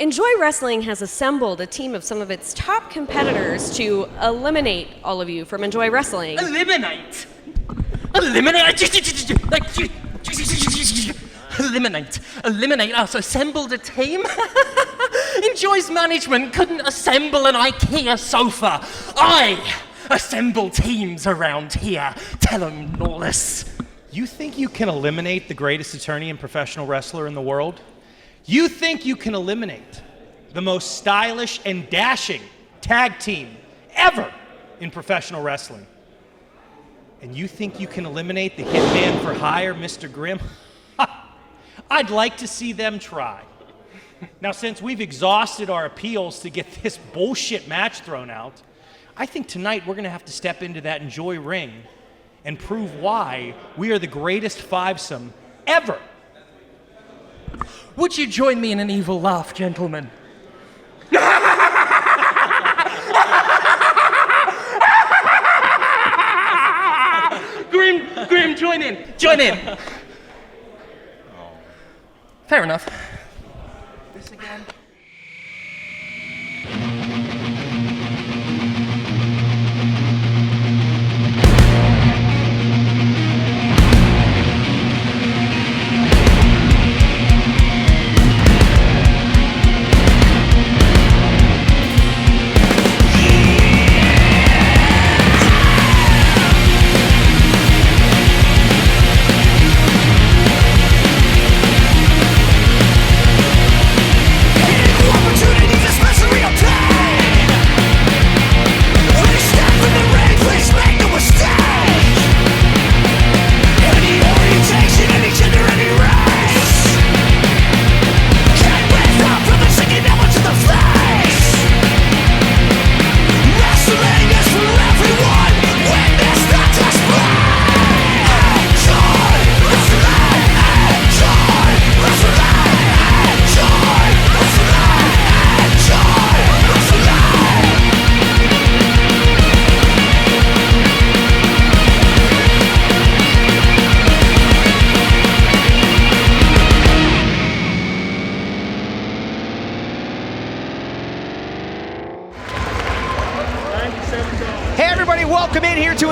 Enjoy Wrestling has assembled a team of some of its top competitors to eliminate all of you from Enjoy Wrestling. Eliminate! Eliminate us, assembled a team? Enjoy's management couldn't assemble an IKEA sofa. I assemble teams around here. Tell 'em, Lawless. You think you can eliminate the greatest attorney and professional wrestler in the world? You think you can eliminate the most stylish and dashing tag team ever in professional wrestling? And you think you can eliminate the hitman for hire, Mr. Grimm? I'd like to see them try. Now, since we've exhausted our appeals to get this bullshit match thrown out, I think tonight we're going to have to step into that Enjoy ring and prove why we are the greatest fivesome ever. Would you join me in an evil laugh, gentlemen? Grim, join in. Fair enough. This again.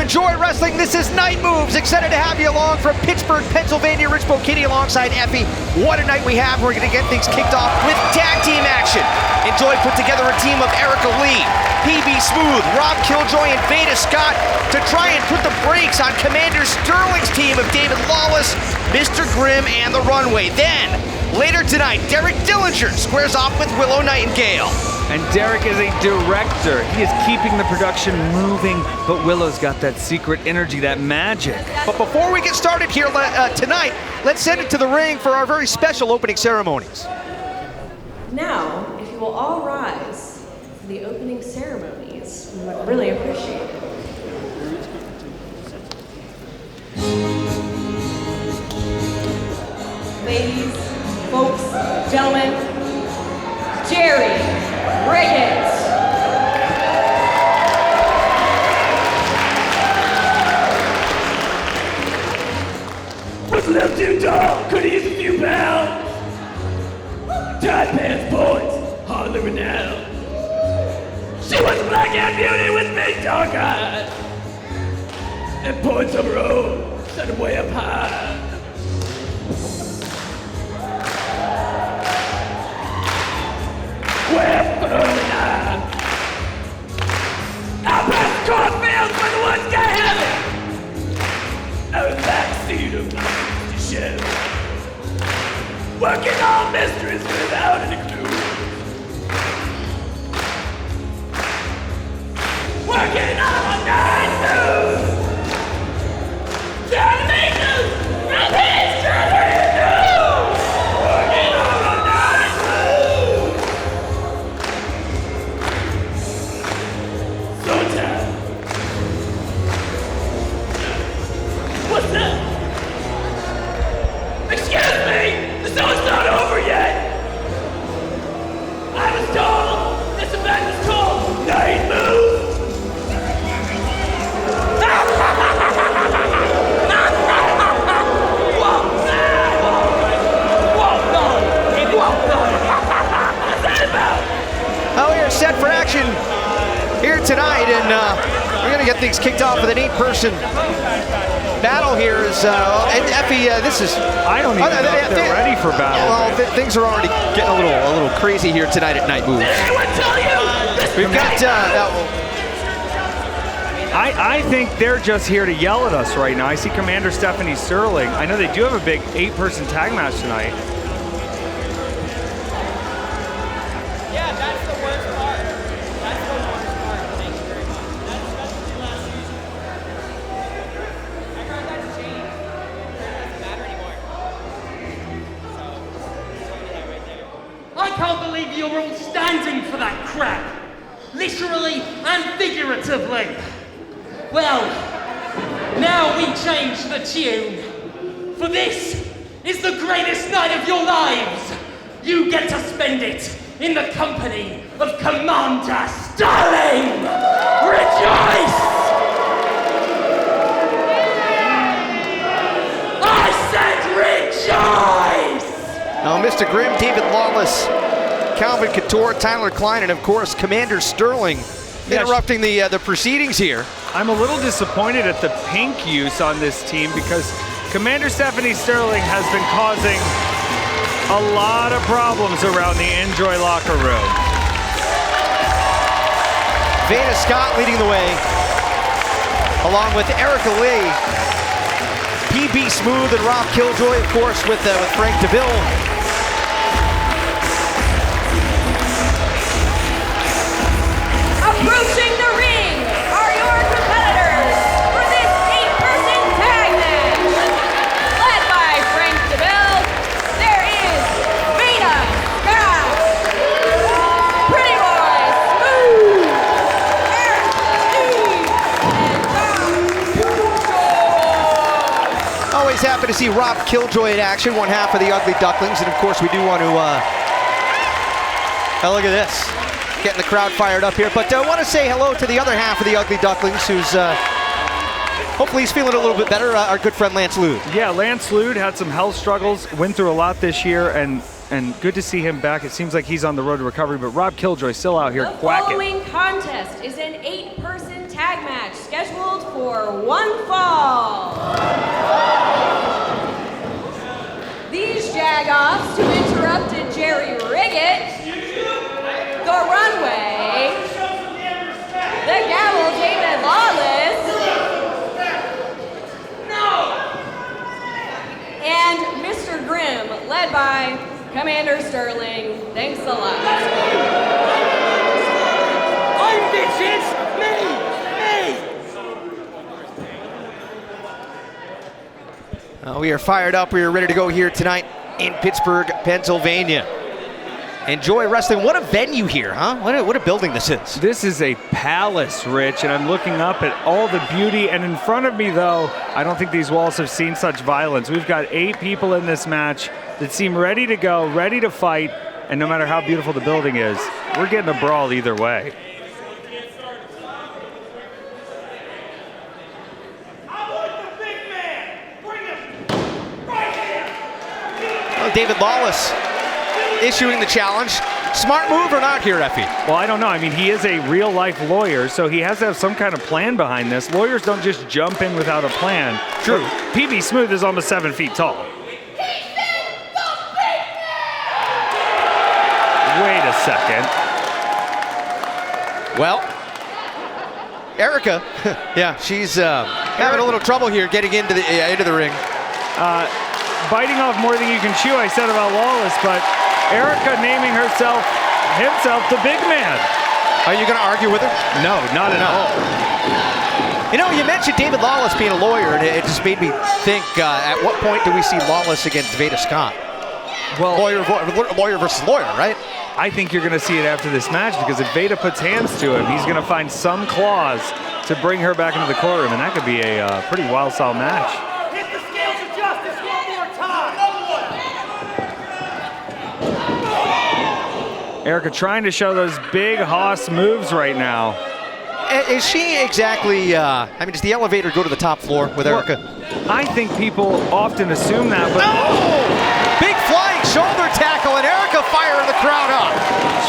Enjoy Wrestling. This is Night Moves. Excited to have you along from Pittsburgh, Pennsylvania. Rich Bocchini alongside Effy. What a night we have. We're going to get things kicked off with tag team action. Enjoy put together a team of Erica Leigh, PB Smooth, Rob Killjoy, and Veda Scott to try and put the brakes on Commander Sterling's team of David Lawless, Mr. Grimm, and the Runway. Then, later tonight, Derek Dillinger squares off with Willow Nightingale. And Derek is a director. He is keeping the production moving, but Willow's got that secret energy, that magic. But before we get started here tonight, let's send it to the ring for our very special opening ceremonies. Now, if you will all rise for the opening ceremonies, we would really appreciate it. Ladies, folks, gentlemen, Jerry Riggins. Was a little too tall, could use a few pounds. Tight pants boys, hardly renowned. She was a black-eyed beauty with big dark eyes, and points of her own, set them way up high. Where Ferdinand? I passed cornfields when the woods got heavy. I was backseat of the ship, working on mysteries without any clue. Working on a night news. Trying to make news from history news. Working on a night news. So tired. What's that? Excuse me, the show's not over yet. tonight, and we're going to get things kicked off with an 8-person battle here. And Effy, this is... I don't even know if they're ready for battle. Well, things are already getting a little crazy here tonight at Night Moves. We've got... I think they're just here to yell at us right now. I see Commander Stephanie Sterling. I know they do have a big 8-person tag match tonight. Yeah, that's the worst part. That's the worst part. Thank you very much. That's the last season. I heard that's changed. It doesn't matter anymore. So, show me that right there. I can't believe you're all standing for that crap. Literally and figuratively. Well, now we change the tune. For this is the greatest night of your lives. You get to spend it in the company of Commander Sterling. Rejoice! I said rejoice! Now, Mr. Grimm, David Lawless, Calvin Couture, Tyler Klein, and of course, Commander Sterling interrupting the proceedings here. I'm a little disappointed at the pink use on this team because Commander Stephanie Sterling has been causing a lot of problems around the Enjoy locker room. Veda Scott leading the way, along with Erica Leigh, PB Smooth and Rob Killjoy, of course, with Frank Deville. Approaching the ring are your competitors for this 8-person tag match. Led by Frank Deville, there is Veda Scott, Pretty Boy Smooth, Eric Leigh, and Tom. Always happy to see Rob Killjoy in action, one half of the Ugly Ducklings, and of course we do want to, look at this. Getting the crowd fired up here, but I want to say hello to the other half of the Ugly Ducklings, who's hopefully he's feeling a little bit better. Our good friend Lance Lude. Yeah, Lance Lude had some health struggles, went through a lot this year, and good to see him back. It seems like he's on the road to recovery, but Rob Killjoy still out here The quacking. following contest is an 8-person tag match scheduled for one fall. These jagoffs who interrupted Jerry Riggett, the Runway, the Gavel David Lawless, and Mr. Grimm, led by Commander Sterling. Thanks a lot. I'm bitches! Me! We are fired up. We are ready to go here tonight in Pittsburgh, Pennsylvania. Enjoy Wrestling. What a venue here, huh? What a building this is. This is a palace, Rich, and I'm looking up at all the beauty, and in front of me, though, I don't think these walls have seen such violence. We've got 8 people in this match that seem ready to go, ready to fight, and no matter how beautiful the building is, we're getting a brawl either way. Oh, David Lawless issuing the challenge. Smart move or not here, Effy? Well, I don't know. I mean, he is a real-life lawyer, so he has to have some kind of plan behind this. Lawyers don't just jump in without a plan. True. PB Smooth is almost 7 feet tall. Wait a second. Well, Erica, yeah, she's having a little trouble here getting into the ring. Biting off more than you can chew, I said about Lawless, but Erica naming himself the big man. Are you going to argue with her? No, not at all. You know, you mentioned David Lawless being a lawyer, and it just made me think, at what point do we see Lawless against Veda Scott? Well, lawyer versus lawyer, right? I think you're going to see it after this match, because if Veda puts hands to him, he's going to find some clause to bring her back into the courtroom, and that could be a pretty wild-style match. Hit the scales of justice one more time. Erica trying to show those big hoss moves right now. Is she exactly, I mean, does the elevator go to the top floor with Erica? I think people often assume that, but... Big flying shoulder tackle, and Erica firing the crowd up.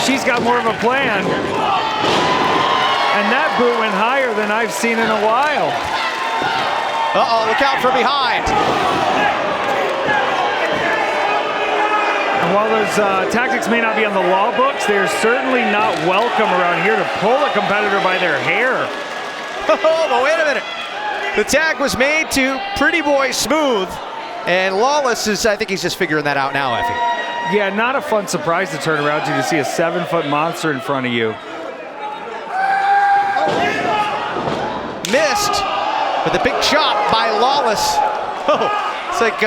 She's got more of a plan. And that boot went higher than I've seen in a while. Uh-oh, look out from behind. And while those tactics may not be on the law books, they're certainly not welcome around here to pull a competitor by their hair. Oh, but wait a minute. The tag was made to Pretty Boy Smooth, and Lawless is, I think he's just figuring that out now, Effy. Yeah, not a fun surprise to turn around to see a 7-foot monster in front of you. Missed with a big chop by Lawless. Oh, it's like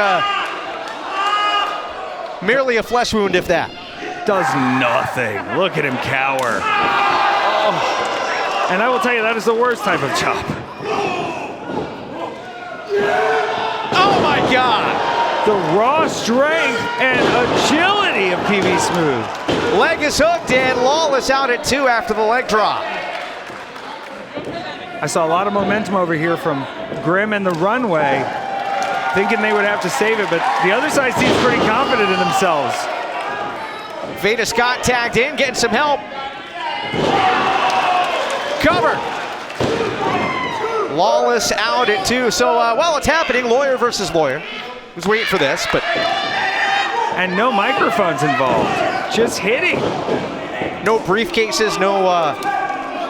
merely a flesh wound, if that. Does nothing. Look at him cower. Oh. And I will tell you, that is the worst type of chop. Oh my God! The raw strength and agility of PB Smooth. Leg is hooked and Lawless out at 2 after the leg drop. I saw a lot of momentum over here from Grimm and the Runway, thinking they would have to save it, but the other side seems pretty confident in themselves. Veda Scott tagged in, getting some help. Cover. Lawless out at 2. So while it's happening, lawyer versus lawyer. Was waiting for this, but. And no microphones involved, just hitting. No briefcases, no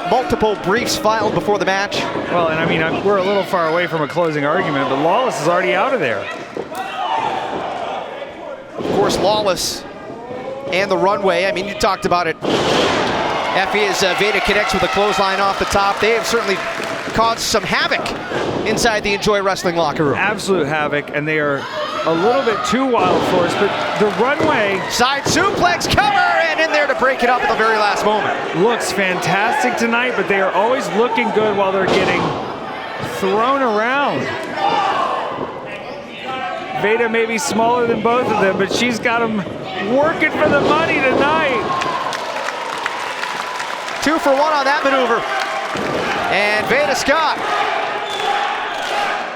multiple briefs filed before the match. Well, and I mean, we're a little far away from a closing argument, but Lawless is already out of there. Of course, Lawless and the Runway. I mean, you talked about it. Effy, as Veda connects with a clothesline off the top, they have certainly caused some havoc inside the Enjoy Wrestling locker room. Absolute havoc, and they are a little bit too wild for us, but the Runway... Side suplex cover, and in there to break it up at the very last moment. Looks fantastic tonight, but they are always looking good while they're getting thrown around. Veda may be smaller than both of them, but she's got them working for the money tonight. 2 for 1 on that maneuver. And Veda Scott.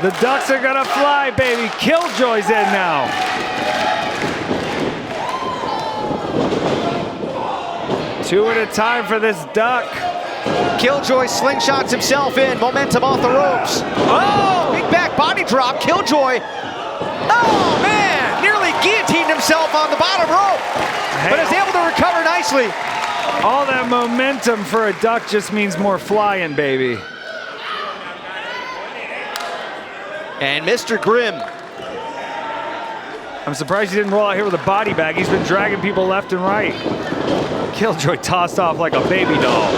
The Ducks are gonna fly, baby. Killjoy's in now. Two at a time for this Duck. Killjoy slingshots himself in. Momentum off the ropes. Oh, big back body drop. Killjoy. Oh, man. Nearly guillotined himself on the bottom rope. But is able to recover nicely. All that momentum for a Duck just means more flying, baby. And Mr. Grimm. I'm surprised he didn't roll out here with a body bag. He's been dragging people left and right. Killjoy tossed off like a baby doll.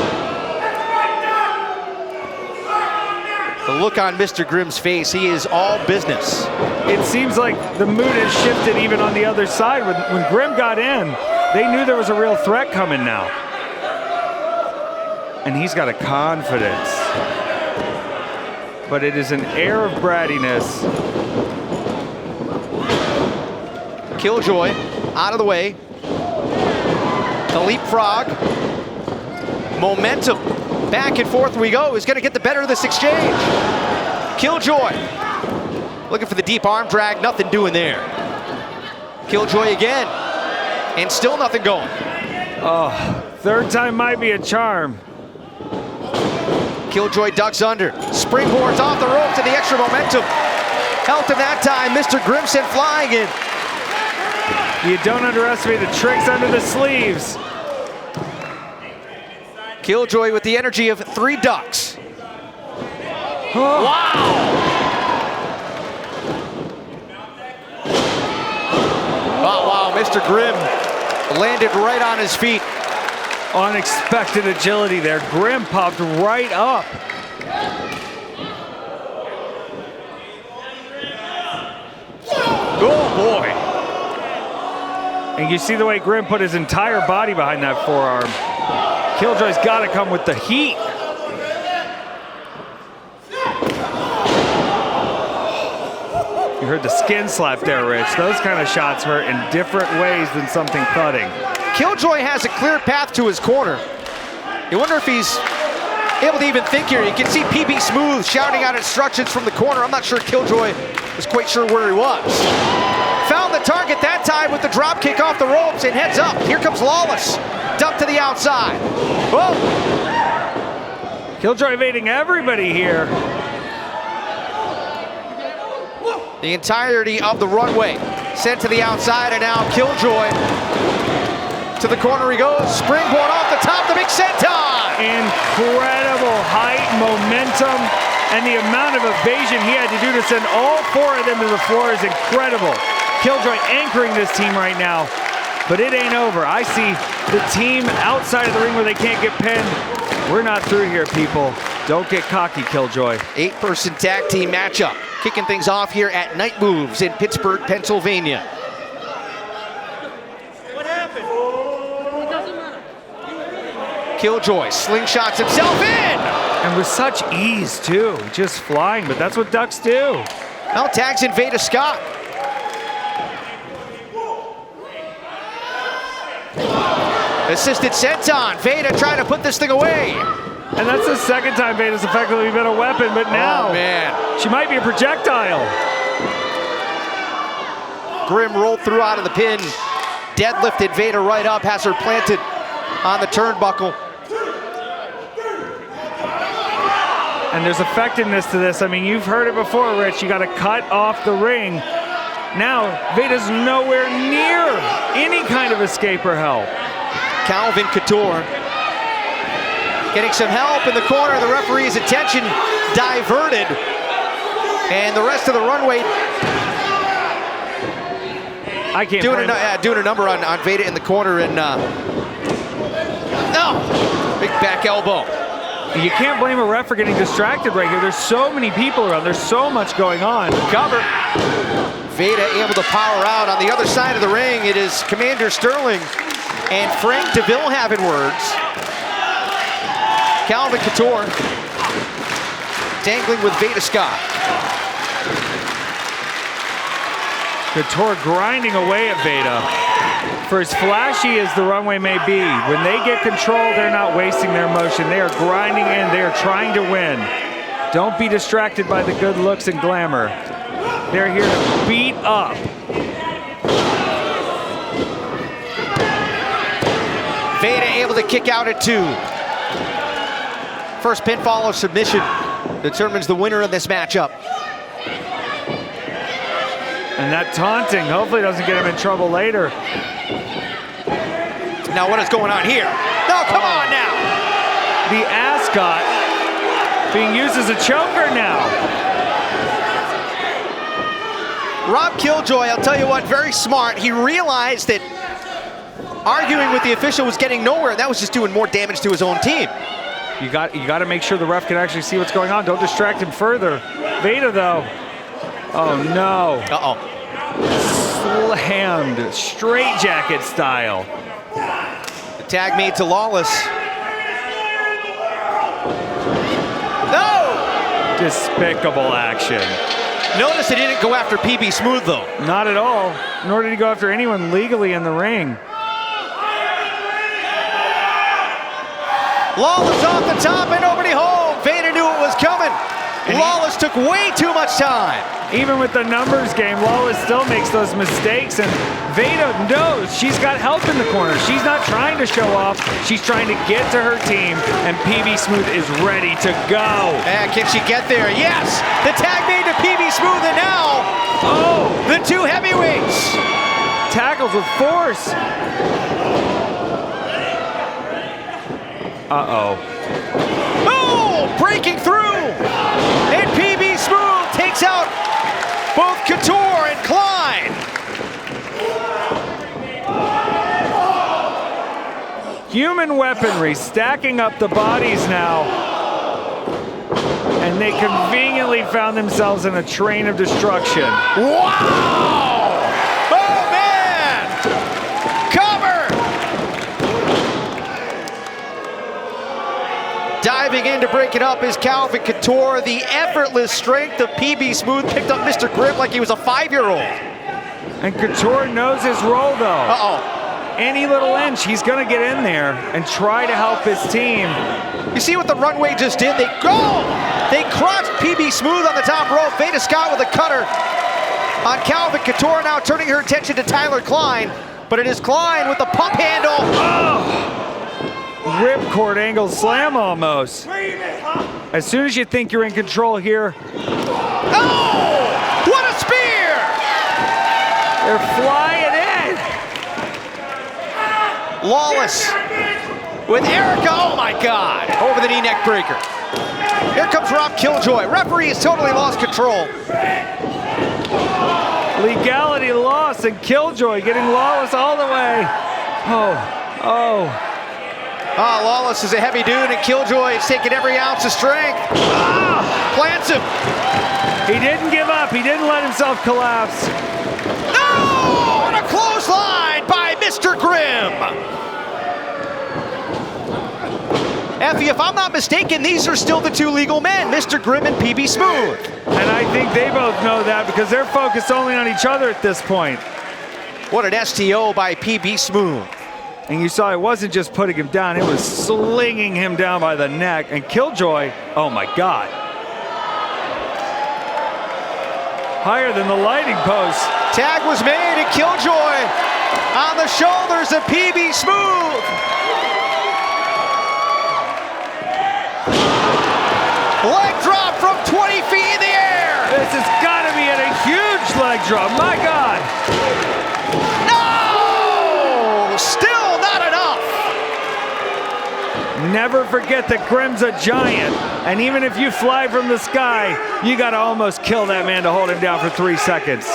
The look on Mr. Grimm's face, he is all business. It seems like the mood has shifted even on the other side. When Grimm got in, they knew there was a real threat coming now. And he's got a confidence. But it is an air of brattiness. Killjoy out of the way. The leapfrog. Momentum. Back and forth we go. Who's going to get the better of this exchange? Killjoy. Looking for the deep arm drag. Nothing doing there. Killjoy again. And still nothing going. Oh, third time might be a charm. Killjoy ducks under. Springboards off the ropes and the extra momentum. Helped him that time. Mr. Grimm sent flying in. You don't underestimate the tricks under the sleeves. Killjoy with the energy of 3 ducks. Oh. Wow! Oh, wow, Mr. Grimm landed right on his feet. Unexpected agility there. Grimm popped right up. Oh, boy. And you see the way Grimm put his entire body behind that forearm. Killjoy's got to come with the heat. You heard the skin slap there, Rich. Those kind of shots hurt in different ways than something thudding. Killjoy has a clear path to his corner. You wonder if he's able to even think here. You can see PB Smooth shouting out instructions from the corner. I'm not sure Killjoy was quite sure where he was. Found the target that time with the drop kick off the ropes and heads up. Here comes Lawless. Dump to the outside. Whoa. Killjoy evading everybody here. The entirety of the runway sent to the outside, and now Killjoy to the corner he goes. Springboard off the top, the big senton. Incredible height, momentum, and the amount of evasion he had to do to send all 4 of them to the floor is incredible. Killjoy anchoring this team right now, but it ain't over. I see the team outside of the ring where they can't get pinned. We're not through here, people. Don't get cocky, Killjoy. 8-person tag team matchup. Kicking things off here at Night Moves in Pittsburgh, Pennsylvania. What happened? Killjoy slingshots himself in. And with such ease, too. Just flying, but that's what Ducks do. Now tags in Veda Scott. Assisted senton. Veda trying to put this thing away. And that's the second time Veda's effectively been a weapon, but now Oh, man. she might be a projectile. Grim rolled through out of the pin. Deadlifted Veda right up, has her planted on the turnbuckle. And there's effectiveness to this. I mean, you've heard it before, Rich. You got to cut off the ring. Now, Veda's nowhere near any kind of escape or help. Calvin Couture getting some help in the corner. The referee's attention diverted. And the rest of the runway I can't doing blame doing a number on Veda in the corner. And no, big back elbow. You can't blame a ref for getting distracted right here. There's so many people around. There's so much going on. Cover. Veda able to power out. On the other side of the ring, it is Commander Sterling and Frank Deville having words. Calvin Couture dangling with Veda Scott. Couture grinding away at Veda. For as flashy as the runway may be, when they get control, they're not wasting their motion. They are grinding in. They are trying to win. Don't be distracted by the good looks and glamour. They're here to beat up. Veda able to kick out at 2. First pinfall or submission determines the winner of this matchup. And that taunting hopefully doesn't get him in trouble later. Now what is going on here? No, come on now. The ascot being used as a choker now. Rob Killjoy, I'll tell you what, very smart. He realized that arguing with the official was getting nowhere. That was just doing more damage to his own team. You got to make sure the ref can actually see what's going on. Don't distract him further. Veda though. Oh no. Uh-oh. Slammed, straitjacket style. The tag made to Lawless. No! Despicable action. Notice he didn't go after PB Smooth though. Not at all. Nor did he go after anyone legally in the ring. Lawless off the top and nobody home. Veda knew it was coming. Lawless took way too much time. Even with the numbers game, Lawless still makes those mistakes, and Veda knows she's got help in the corner. She's not trying to show off. She's trying to get to her team, and PB Smooth is ready to go. And can she get there? Yes! The tag made to PB Smooth, and now, the 2 heavyweights. Tackles with force. Uh-oh. Oh, breaking through. And PB Smooth takes out both Couture and Klein. Human weaponry stacking up the bodies now. And they conveniently found themselves in a train of destruction. Wow! Oh, man! Cover! Diving in to break it up is Calvin Couture. The effortless strength of PB Smooth picked up Mr. Grip like he was a 5-year-old. And Couture knows his role, though. Uh-oh. Any little inch, he's going to get in there and try to help his team. You see what the runway just did? They crushed PB Smooth on the top rope. Veda Scott with a cutter on Calvin Couture, now turning her attention to Tyler Klein. But it is Klein with the pump handle. Oh! Ripped ripcord angle slam almost. As soon as you think you're in control here. Oh! What a spear! They're flying in. Lawless with Erica. Oh my God! Over the knee neck breaker. Here comes Rob Killjoy. Referee has totally lost control. Legality lost, and Killjoy getting Lawless all the way. Lawless is a heavy dude, and Killjoy is taking every ounce of strength. Plants him. He didn't give up. He didn't let himself collapse. No! And a clothesline by Mr. Grimm. Effy, if I'm not mistaken, these are still the two legal men, Mr. Grimm and PB Smooth. And I think they both know that because they're focused only on each other at this point. What an STO by PB Smooth. And you saw it wasn't just putting him down, it was slinging him down by the neck. And Killjoy, oh my God. Higher than the lighting post. Tag was made, and Killjoy on the shoulders of PB Smooth. Leg drop from 20 feet in the air. This has got to be a huge leg drop. My God. No! Still not enough. Never forget that Grimm's a giant. And even if you fly from the sky, you got to almost kill that man to hold him down for 3 seconds.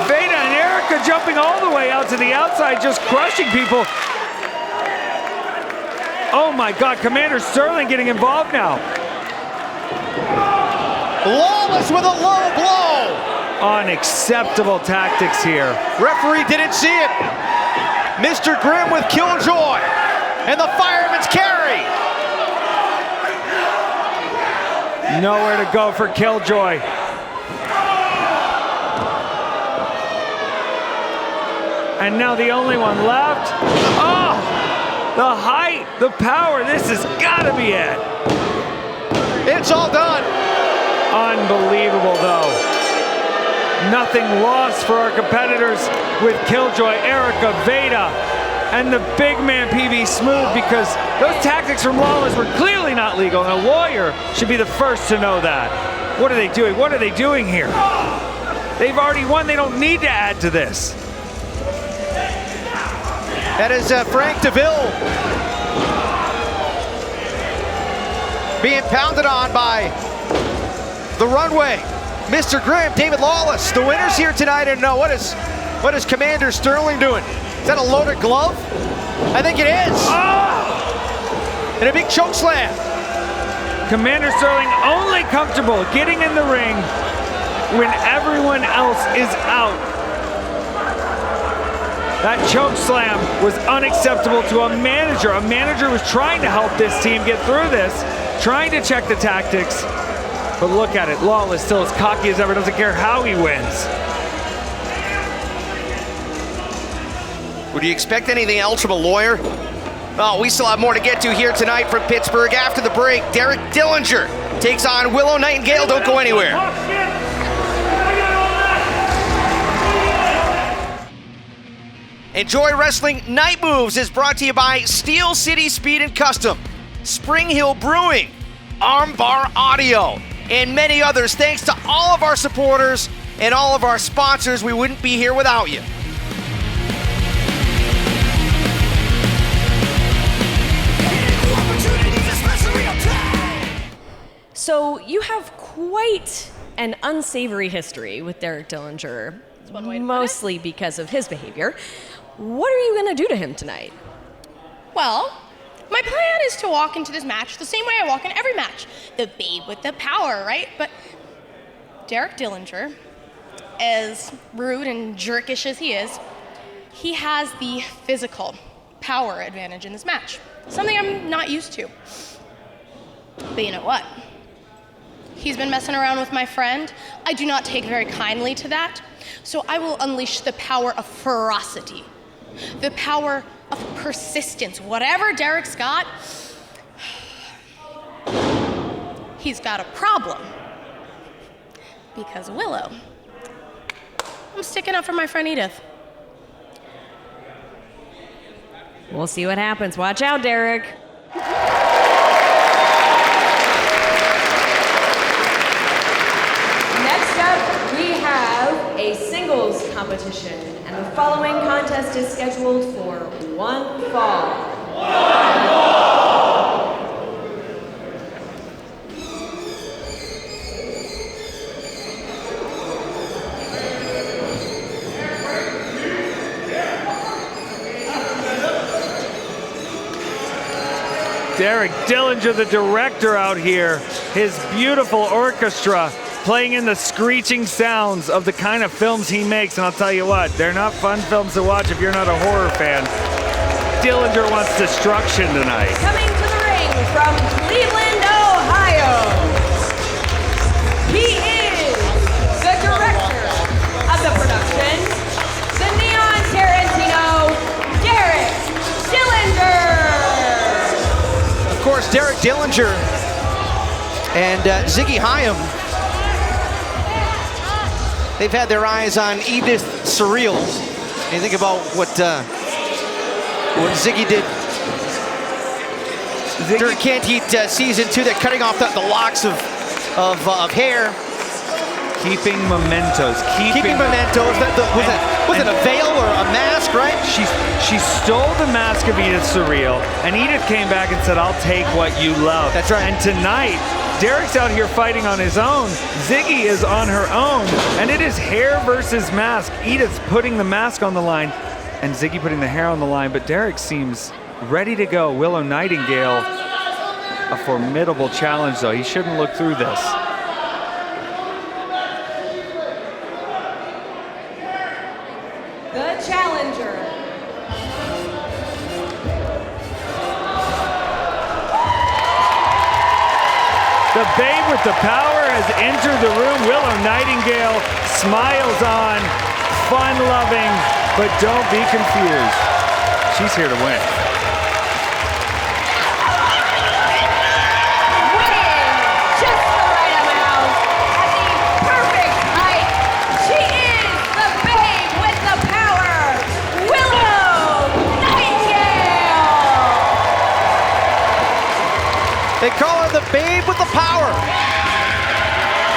Veda and Erica jumping all the way out to the outside, just crushing people. Oh my God, Commander Sterling getting involved now. Lawless with a low blow. Unacceptable tactics here. Referee didn't see it. Mr. Grimm with Killjoy and the fireman's carry. Nowhere to go for Killjoy. And now the only one left. Oh! The height, the power, this has got to be it. It's all done. Unbelievable, though. Nothing lost for our competitors with Killjoy, Erica, Veda, and the big man PB Smooth, because those tactics from Lawless were clearly not legal, and a lawyer should be the first to know that. What are they doing? What are they doing here? They've already won. They don't need to add to this. That is Frank Deville being pounded on by the Runway. Mr. Grimm, David Lawless, the winners here tonight. And what is Commander Sterling doing? Is that a loaded glove? I think it is. Oh! And a big choke slam. Commander Sterling only comfortable getting in the ring when everyone else is out. That choke slam was unacceptable to a manager. A manager was trying to help this team get through this, trying to check the tactics. But look at it, Lawless still as cocky as ever, doesn't care how he wins. Would you expect anything else from a lawyer? Oh, we still have more to get to here tonight from Pittsburgh. After the break, Derek Dillinger takes on Willow Nightingale. Don't go anywhere. Enjoy Wrestling Night Moves is brought to you by Steel City Speed and Custom, Spring Hill Brewing, Armbar Audio, and many others. Thanks to all of our supporters and all of our sponsors. We wouldn't be here without you. So you have quite an unsavory history with Derek Dillinger, mostly because of his behavior. What are you going to do to him tonight? Well, my plan is to walk into this match the same way I walk in every match. The babe with the power, right? But Derek Dillinger, as rude and jerkish as he is, he has the physical power advantage in this match. Something I'm not used to. But you know what? He's been messing around with my friend. I do not take very kindly to that. So I will unleash the power of ferocity, the power of persistence. Whatever Derek's got, he's got a problem. Because Willow, I'm sticking up for my friend Edith. We'll see what happens. Watch out, Derek. Next up, we have a singles competition, and the following contest is scheduled for one fall. Derek Dillinger, the director out here, his beautiful orchestra playing in the screeching sounds of the kind of films he makes. And I'll tell you what, they're not fun films to watch if you're not a horror fan. Dillinger wants destruction tonight. Coming to the ring from Cleveland, Ohio, he is the director of the production, the Neon Tarantino, Derek Dillinger. Of course, Derek Dillinger and Ziggy Hyam, they've had their eyes on Edith Surreal. And you think about what Ziggy did during Can't Heat season 2, that cutting off the locks of hair. Keeping mementos. Keeping mementos. Was it a veil or a mask, right? She stole the mask of Edith Surreal, and Edith came back and said, I'll take what you love. That's right. And tonight, Derek's out here fighting on his own. Ziggy is on her own, and it is hair versus mask. Edith's putting the mask on the line, and Ziggy putting the hair on the line, but Derek seems ready to go. Willow Nightingale, a formidable challenge, though. He shouldn't look through this. The challenger. The babe with the power has entered the room. Willow Nightingale smiles on, fun-loving, but don't be confused. She's here to win. Weighing just the right amount at the perfect height. She is the babe with the power, Willow Nightingale. They call her the babe with the power,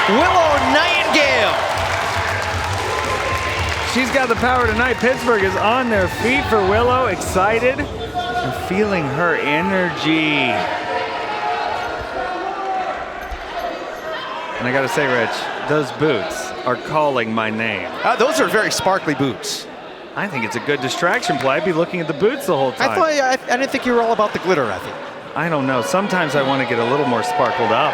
Willow Nightingale. She's got the power tonight. Pittsburgh is on their feet for Willow, excited and feeling her energy. And I gotta say, Rich, those boots are calling my name. Those are very sparkly boots. I think it's a good distraction play. I'd be looking at the boots the whole time. I didn't think you were all about the glitter, Effy. I don't know. Sometimes I want to get a little more sparkled up.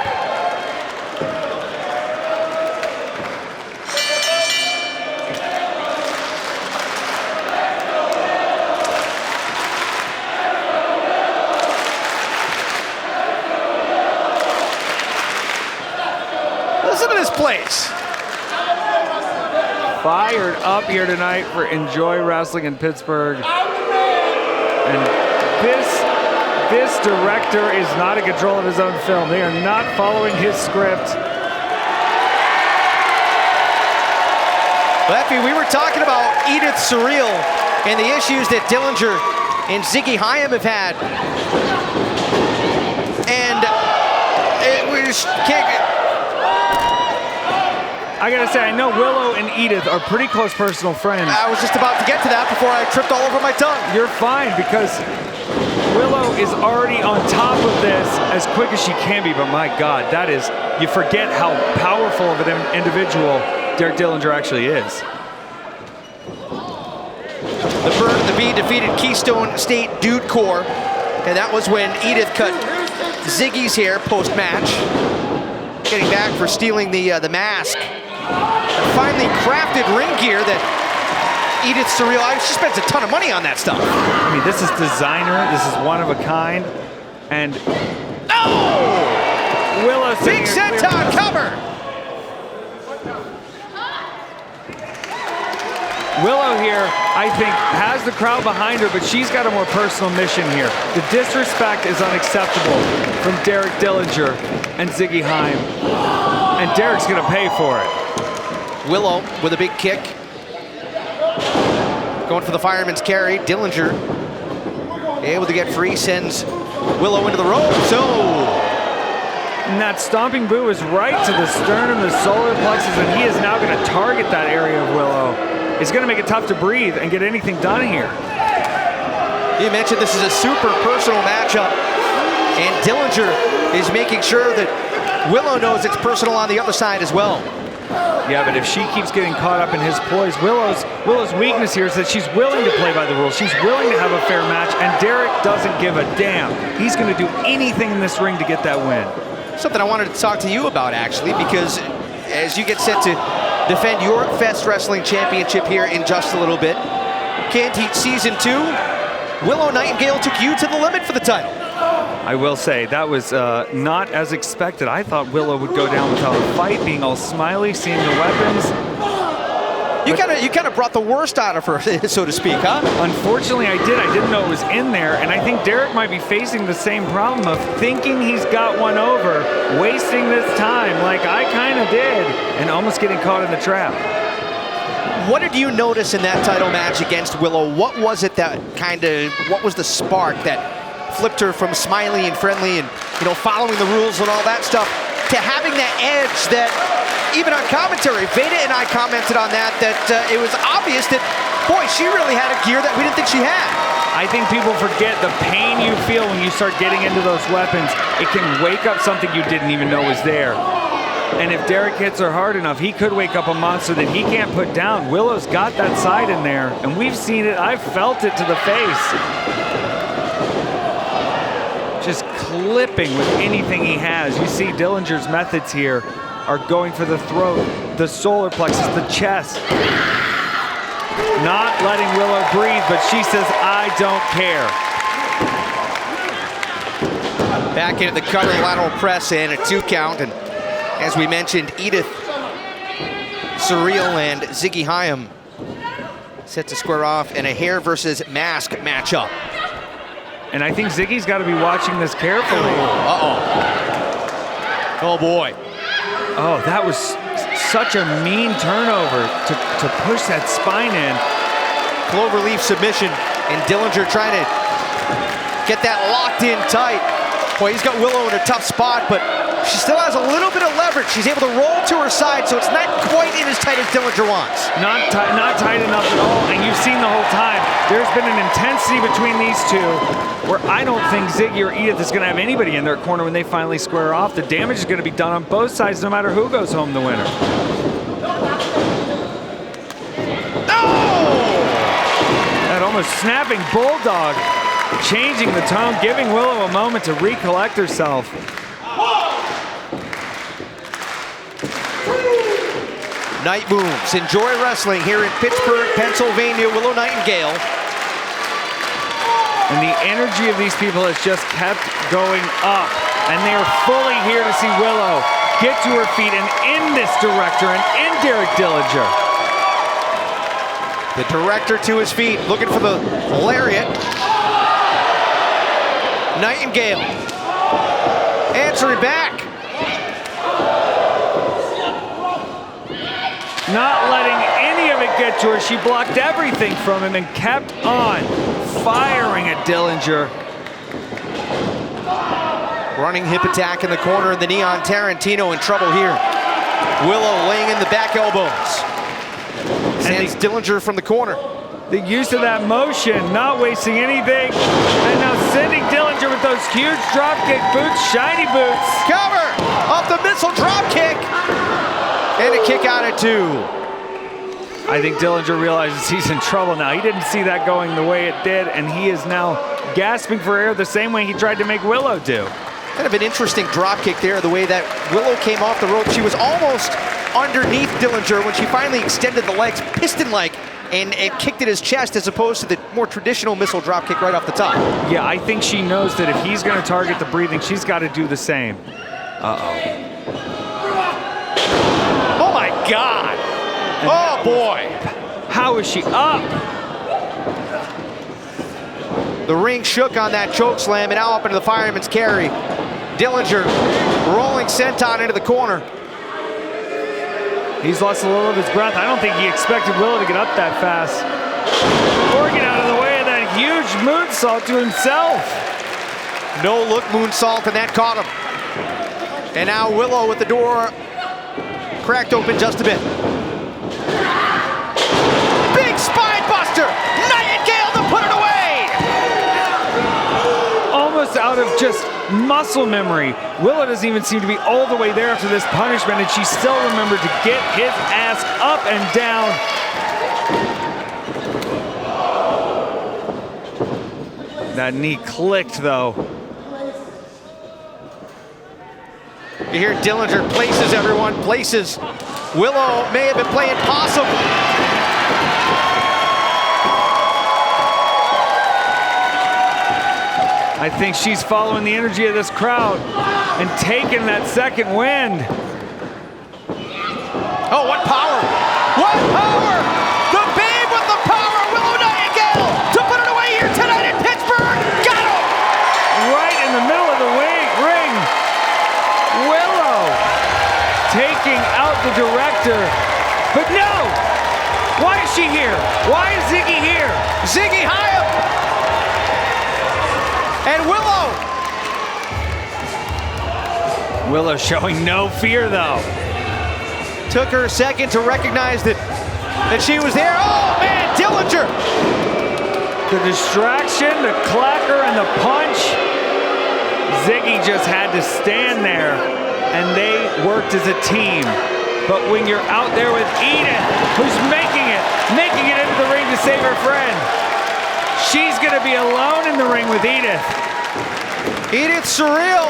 Listen to this place. Fired up here tonight for Enjoy Wrestling in Pittsburgh. And this director is not in control of his own film. They are not following his script. Well, Effy, we were talking about Edith Surreal and the issues that Dillinger and Ziggy Hyam have had. And we just can't... I gotta say, I know Willow and Edith are pretty close personal friends. I was just about to get to that before I tripped all over my tongue. You're fine, because Willow is already on top of this as quick as she can be, but my God, that is, you forget how powerful of an individual Derek Dillinger actually is. The Bee defeated Keystone State Dude Corps, and that was when Edith cut Ziggy's hair post-match, getting back for stealing the mask. And finally crafted ring gear that Edith Surreal, she spends a ton of money on that stuff. I mean, this is designer, this is one of a kind, and Willow big senton cover. Willow here, I think, has the crowd behind her, but she's got a more personal mission here. The disrespect is unacceptable from Derek Dillinger and Ziggy Hyam, and Derek's gonna pay for it. Willow with a big kick. Going for the fireman's carry. Dillinger able to get free, sends Willow into the ropes. And that stomping boot is right to the sternum, the solar plexus, and he is now going to target that area of Willow. It's going to make it tough to breathe and get anything done here. You mentioned this is a super personal matchup, and Dillinger is making sure that Willow knows it's personal on the other side as well. Yeah, but if she keeps getting caught up in his poise, Willow's weakness here is that she's willing to play by the rules. She's willing to have a fair match, and Derek doesn't give a damn. He's going to do anything in this ring to get that win. Something I wanted to talk to you about, actually, because as you get set to defend your Fest Wrestling Championship here in just a little bit, Can't Heat Season 2, Willow Nightingale took you to the limit for the title. I will say, that was not as expected. I thought Willow would go down without a fight, being all smiley, seeing the weapons. You kind of brought the worst out of her, so to speak, huh? Unfortunately, I did. I didn't know it was in there, and I think Derek might be facing the same problem of thinking he's got one over, wasting this time like I kind of did, and almost getting caught in the trap. What did you notice in that title match against Willow? What was it that what was the spark that flipped her from smiley and friendly and, you know, following the rules and all that stuff to having that edge that, even on commentary, Veda and I commented on that it was obvious that, boy, she really had a gear that we didn't think she had. I think people forget the pain you feel when you start getting into those weapons. It can wake up something you didn't even know was there. And if Derek hits her hard enough, he could wake up a monster that he can't put down. Willow's got that side in there, and we've seen it. I've felt it to the face. Just clipping with anything he has. You see Dillinger's methods here are going for the throat, the solar plexus, the chest. Not letting Willow breathe, but she says, I don't care. Back into the cutter, lateral press, and a 2 count. And as we mentioned, Edith, Surreal, and Ziggy Hyam set to square off in a hair versus mask matchup. And I think Ziggy's got to be watching this carefully. Uh-oh. Oh, boy. Oh, that was such a mean turnover to push that spine in. Cloverleaf submission, and Dillinger trying to get that locked in tight. Boy, he's got Willow in a tough spot, but she still has a little bit of leverage. She's able to roll to her side, so it's not quite in as tight as Dillinger wants. Not tight enough at all, and you've seen the whole time. There's been an intensity between these two where I don't think Ziggy or Edith is going to have anybody in their corner when they finally square off. The damage is going to be done on both sides no matter who goes home the winner. That almost snapping bulldog, changing the tone, giving Willow a moment to recollect herself. Night moves. Enjoy wrestling here in Pittsburgh, Pennsylvania. Willow Nightingale. And the energy of these people has just kept going up. And they are fully here to see Willow get to her feet and end this director and end Derek Dillinger. The director to his feet, looking for the lariat. Nightingale answering back. Not letting any of it get to her. She blocked everything from him and kept on firing at Dillinger. Running hip attack in the corner of the Neon Tarantino in trouble here. Willow laying in the back elbows. Sends Dillinger from the corner. The use of that motion, not wasting anything. And now sending Dillinger with those huge dropkick boots, shiny boots. Cover off the missile dropkick. And a kick out at 2. I think Dillinger realizes he's in trouble now. He didn't see that going the way it did, and he is now gasping for air the same way he tried to make Willow do. Kind of an interesting dropkick there, the way that Willow came off the rope. She was almost underneath Dillinger when she finally extended the legs, piston-like, and kicked at his chest as opposed to the more traditional missile dropkick right off the top. Yeah, I think she knows that if he's going to target the breathing, she's got to do the same. Uh-oh. Oh, my God. Oh, boy. How is she up? The ring shook on that choke slam and now up into the fireman's carry. Dillinger rolling senton into the corner. He's lost a little of his breath. I don't think he expected Willow to get up that fast. Or get out of the way of that huge move moonsault to himself. No look moonsault, and that caught him. And now Willow with the door cracked open just a bit. Big spine buster! Nightingale to put it away! Almost out of just muscle memory. Willow doesn't even seem to be all the way there after this punishment, and she still remembered to get his ass up and down. That knee clicked, though. You hear Dillinger places everyone, places. Willow may have been playing possum. I think she's following the energy of this crowd and taking that second wind. Oh, what power! What power! The babe with the power, Willow Nightingale, to put it away here tonight in Pittsburgh. Got him! Right in the middle of the ring. Willow taking out the director. But no! Why is she here? Why is Ziggy here? Ziggy Hayem! And Willow showing no fear, though. took her a second to recognize that she was there. Oh man, Dillinger! The distraction, the clacker, and the punch. Ziggy just had to stand there, and they worked as a team. But when you're out there with Edith, who's making it into the ring to save her friend, she's gonna be alone in the ring with Edith. Edith surreal.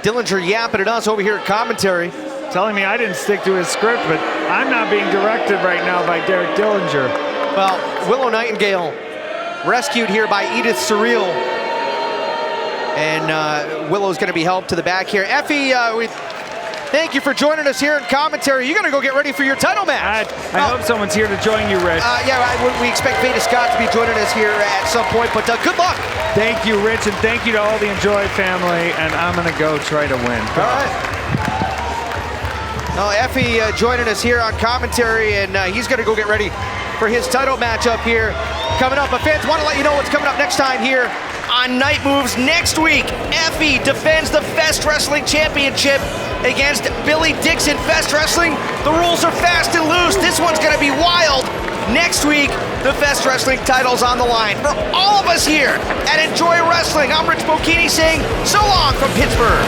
Dillinger yapping at us over here at commentary. Telling me I didn't stick to his script, but I'm not being directed right now by Derek Dillinger. Well, Willow Nightingale rescued here by Edith Surreal. And Willow's going to be helped to the back here. Effy, we thank you for joining us here in commentary. You're going to go get ready for your title match. I hope someone's here to join you, Rich. We expect Veda Scott to be joining us here at some point, but good luck. Thank you, Rich, and thank you to all the Enjoy family, and I'm going to go try to win. All right. Effy joining us here on commentary, and he's going to go get ready for his title matchup here coming up. But fans, want to let you know what's coming up next time here on Night Moves. Next week, Effy defends the Fest Wrestling Championship against Billy Dixon. Fest Wrestling, the rules are fast and loose. This one's going to be wild. Next week, the Fest Wrestling title's on the line. For all of us here at Enjoy Wrestling, I'm Rich Bocchini saying so long from Pittsburgh.